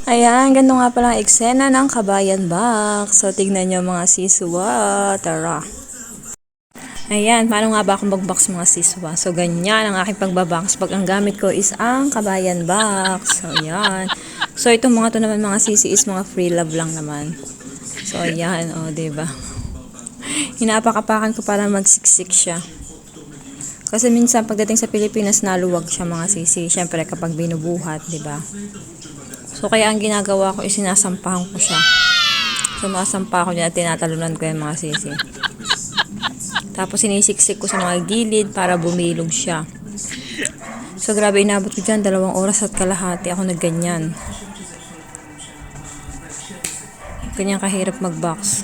Ayan, ganito nga pala ang eksena ng Kabayan Box. So, tignan nyo mga siswa. Tara. Ayan, paano nga ba akong mag-box mga siswa? So, ganyan ang aking pagbabox. Pag ang gamit ko is ang Kabayan Box. So, ayan. So, itong mga to naman mga sisi is mga free love lang naman. So, ayan. O, diba? Hinapakapakan ko para magsiksik siya. Kasi minsan, pagdating sa Pilipinas, naluwag siya mga sisi. Siyempre, kapag binubuhat, diba? So, kaya ang ginagawa ko is sinasampahan ko siya. Sumasampa ko niya at tinatalunan ko yung mga sisi. Tapos, sinisiksik ko sa mga gilid para bumilog siya. So, grabe, inabot ko dyan 2 oras at kalahati ako nagganyan. Ganyan kahirap mag-box.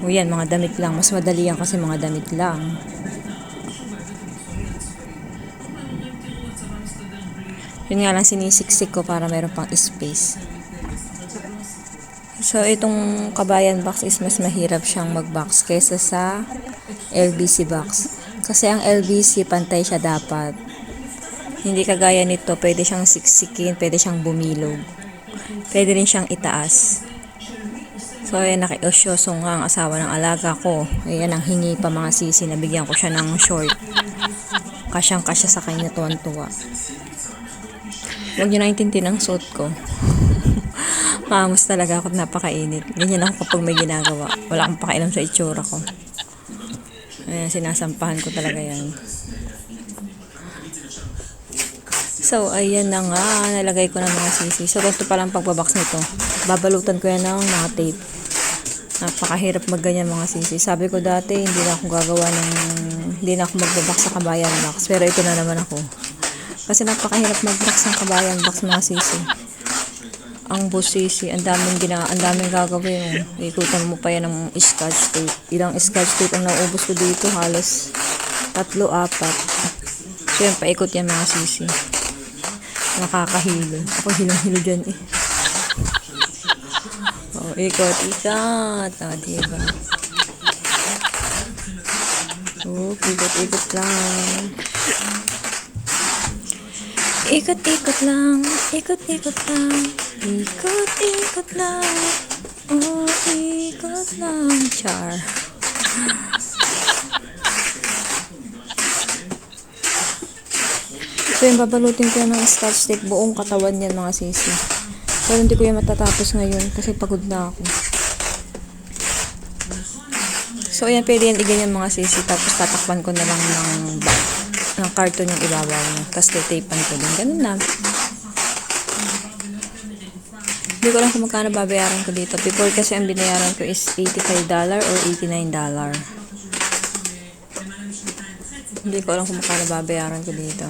O yan, mga damit lang. Mas madali yan kasi mga damit lang. Yun nga lang sinisiksik ko para meron pang space. So, itong Kabayan Box is mas mahirap siyang mag-box kaysa sa LBC box. Kasi ang LBC, pantay siya dapat. Hindi kagaya nito, pwede siyang siksikin, pwede siyang bumilog. Pwede rin siyang itaas. So, ayan, nakiusyoso nga ang asawa ng alaga ko. Ayan, ang hingi pa mga sisi, nabigyan ko siya ng short. Kasyang-kasya sa kanya, tuwan-tuwa. Huwag nyo naintindihan ang suot ko. Maamos talaga ako, napakainit. Ganyan ako kapag may ginagawa. Wala akong pakialam sa itsura ko. Ayan, sinasampahan ko talaga yan. So, ayan na nga. Nalagay ko na mga sisi. So, ganito palang pagbabox nito. Babalutan ko yan ng mga tape. Napakahirap magganyan mga sisi. Sabi ko dati, hindi na ako magbabox sa Kabayan Box. Pero ito na naman ako. Kasi napakahirap mag-box ng Kabayan Box mga sisi. Ang busisi, ang daming gagawin. Ikutan mo pa yan ng scotch tape. Ilang scotch tape ang naubos ko dito, halos 3-4. So yan, paikot yan mga sisi. Nakakahilo. Ako hilong-hilo dyan eh. Oh, ikot. Oh, diba? Oh, ikot lang. Ikot lang. Ikot lang. Oh, ikot lang. Char. So, yung babalutin ko ng scotch tape, buong katawan yan mga sisi. Pero hindi ko yan matatapos ngayon kasi pagod na ako. So, ayan, pwede yan iganyan mga sisi. Tapos, tatakpan ko na lang ng carton yung ibabaw niya. Tapos, titapan ko din. Ganun na. Hindi ko lang kung magkano babayaran ko dito. Before kasi ang binayaran ko is $85 or $89. Hindi ko alam kung magkano babayaran ko dito.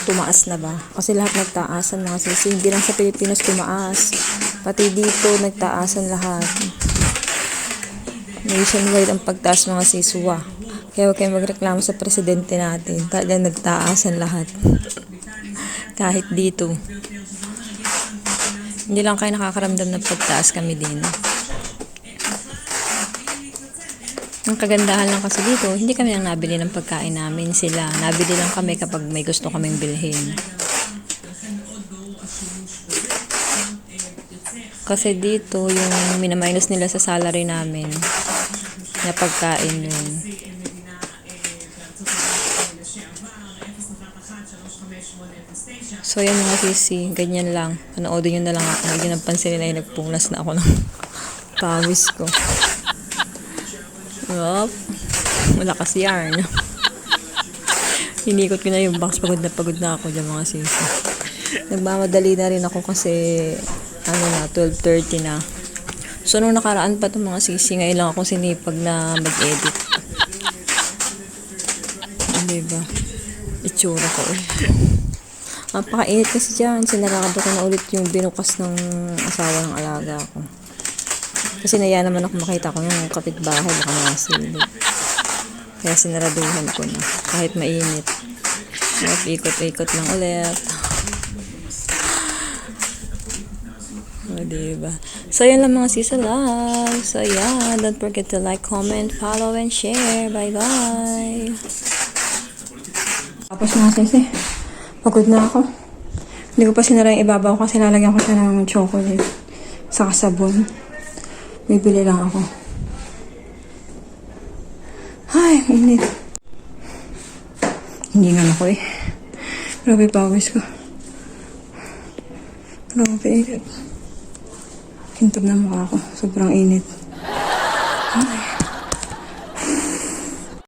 Tumaas na ba? Kasi lahat nagtaasan mga sisi. Hindi lang sa Pilipinas tumaas. Pati dito nagtaasan lahat. Nationwide ang pagtaas mga siswa. Kaya huwag kayong magreklamo sa presidente natin. Talagang nagtaasan lahat. Kahit dito. Hindi lang kayo nakakaramdam ng pagtaas, kami din. Ang kagandahan lang kasi dito, hindi kami nang nabili ng pagkain namin. Sila, nabili lang kami kapag may gusto kaming bilhin. Kasi dito, yung minaminus nila sa salary namin, na pagkain yun. So, yan mga sisi, ganyan lang. Panoodin nyo na lang ako. Hindi napansin nila yung nagpunas na ako ng pawis ko. Yup. Malakas yarn. Hinikot ko na yung box. Pagod na ako dyan mga sisi. Nagmamadali na rin ako kasi 12:30 na. So, nung nakaraan pa itong mga sisi, ngayon lang ako sinipag na mag-edit. Diba? Itsura ko. Napakainit kasi dyan. Sinarado ko na ulit yung binukas ng asawa ng alaga ko. Kasi naya naman ako makita ko yung kapitbahay baka masilip. Kaya sinaraduhan ko na. Kahit mainit. Ikot-ikot lang ulit. O, diba? So, yun lang mga sisa live. So, yeah. Don't forget to like, comment, follow, and share. Bye-bye. Tapos na sisi. Pagod na ako. Hindi ko pa sinara yung ibabaw kasi lalagyan ko siya ng chocolate. Saka sabon. Bibili lang ako. Ay, init. Hindi nga ako eh. Grabe pawis ko. Grabe init. Kintab na mukha ko. Sobrang init. Ay.